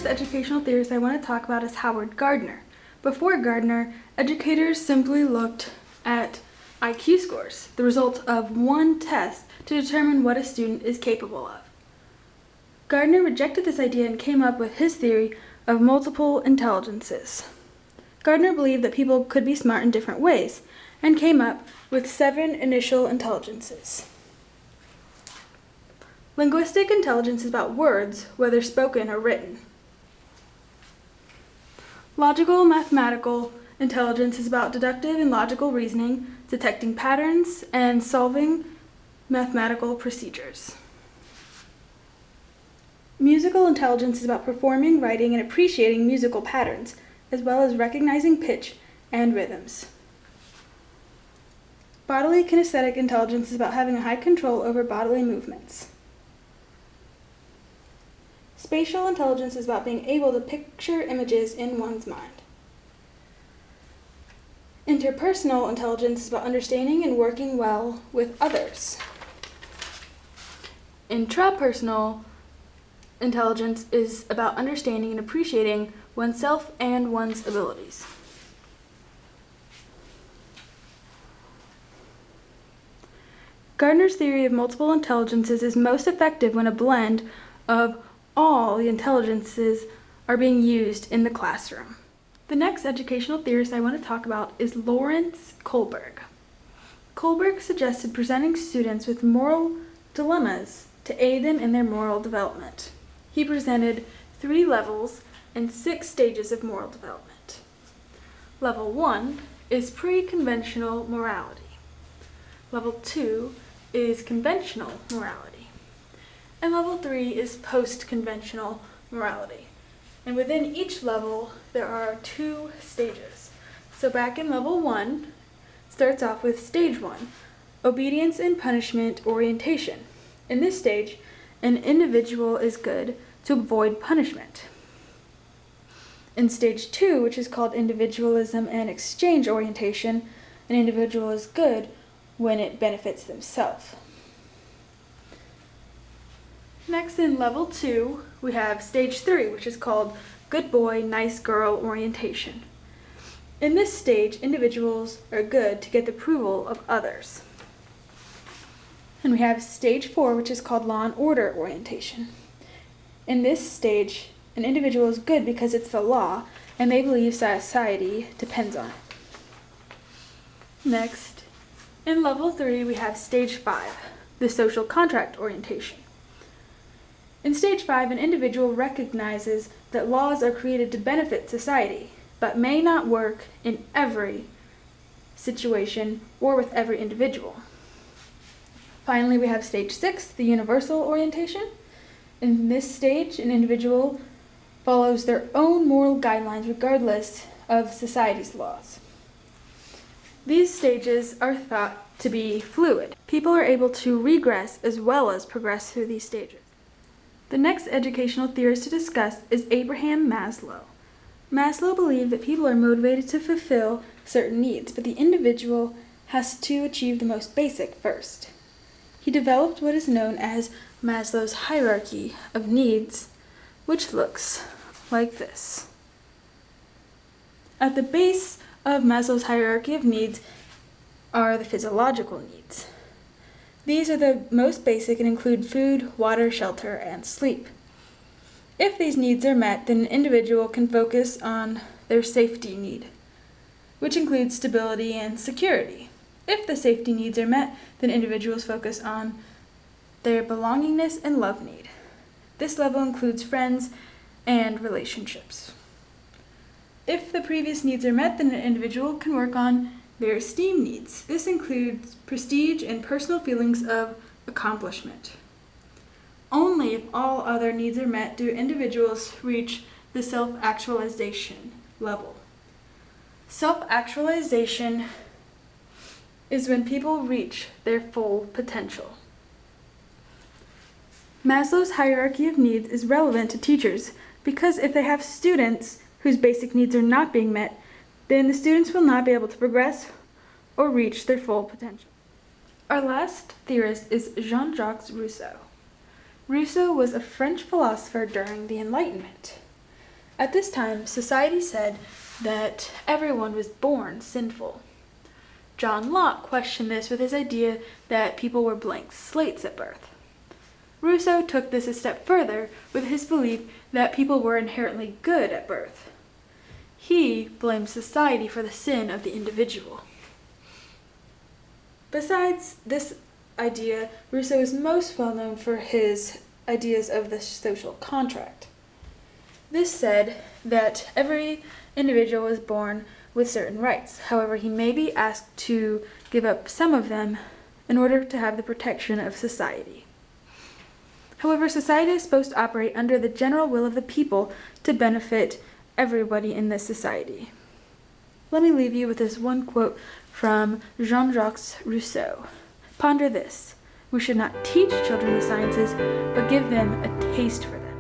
next educational theorist I want to talk about is Howard Gardner. Before Gardner, educators simply looked at IQ scores, the result of one test to determine what a student is capable of. Gardner rejected this idea and came up with his theory of multiple intelligences. Gardner believed that people could be smart in different ways and came up with 7 initial intelligences. Linguistic intelligence is about words, whether spoken or written. Logical mathematical intelligence is about deductive and logical reasoning, detecting patterns, and solving mathematical procedures. Musical intelligence is about performing, writing, and appreciating musical patterns, as well as recognizing pitch and rhythms. Bodily kinesthetic intelligence is about having a high control over bodily movements. Spatial intelligence is about being able to picture images in one's mind. Interpersonal intelligence is about understanding and working well with others. Intrapersonal intelligence is about understanding and appreciating oneself and one's abilities. Gardner's theory of multiple intelligences is most effective when a blend of all the intelligences are being used in the classroom. The next educational theorist I want to talk about is Lawrence Kohlberg. Kohlberg suggested presenting students with moral dilemmas to aid them in their moral development. He presented 3 levels and 6 stages of moral development. Level 1 is pre-conventional morality. Level 2 is conventional morality. And level 3 is post-conventional morality. And within each level, there are 2 stages. So back in level 1, starts off with stage 1, obedience and punishment orientation. In this stage, an individual is good to avoid punishment. In stage 2, which is called individualism and exchange orientation, an individual is good when it benefits themselves. Next, in level 2, we have stage 3, which is called good boy, nice girl orientation. In this stage, individuals are good to get the approval of others. And we have stage 4, which is called law and order orientation. In this stage, an individual is good because it's the law, and they believe society depends on it. Next, in level 3, we have stage 5, the social contract orientation. In stage 5, an individual recognizes that laws are created to benefit society, but may not work in every situation or with every individual. Finally, we have stage 6, the universal orientation. In this stage, an individual follows their own moral guidelines regardless of society's laws. These stages are thought to be fluid. People are able to regress as well as progress through these stages. The next educational theorist to discuss is Abraham Maslow. Maslow believed that people are motivated to fulfill certain needs, but the individual has to achieve the most basic first. He developed what is known as Maslow's hierarchy of needs, which looks like this. At the base of Maslow's hierarchy of needs are the physiological needs. These are the most basic and include food, water, shelter, and sleep. If these needs are met, then an individual can focus on their safety need, which includes stability and security. If the safety needs are met, then individuals focus on their belongingness and love need. This level includes friends and relationships. If the previous needs are met, then an individual can work on their esteem needs. This includes prestige and personal feelings of accomplishment. Only if all other needs are met do individuals reach the self-actualization level. Self-actualization is when people reach their full potential. Maslow's hierarchy of needs is relevant to teachers because if they have students whose basic needs are not being met, then the students will not be able to progress or reach their full potential. Our last theorist is Jean-Jacques Rousseau. Rousseau was a French philosopher during the Enlightenment. At this time, society said that everyone was born sinful. John Locke questioned this with his idea that people were blank slates at birth. Rousseau took this a step further with his belief that people were inherently good at birth. He blamed society for the sin of the individual. Besides this idea, Rousseau is most well known for his ideas of the social contract. This said that every individual is born with certain rights. However, he may be asked to give up some of them in order to have the protection of society. However, society is supposed to operate under the general will of the people to benefit everybody in this society. Let me leave you with this one quote from Jean-Jacques Rousseau. Ponder this: we should not teach children the sciences, but give them a taste for them.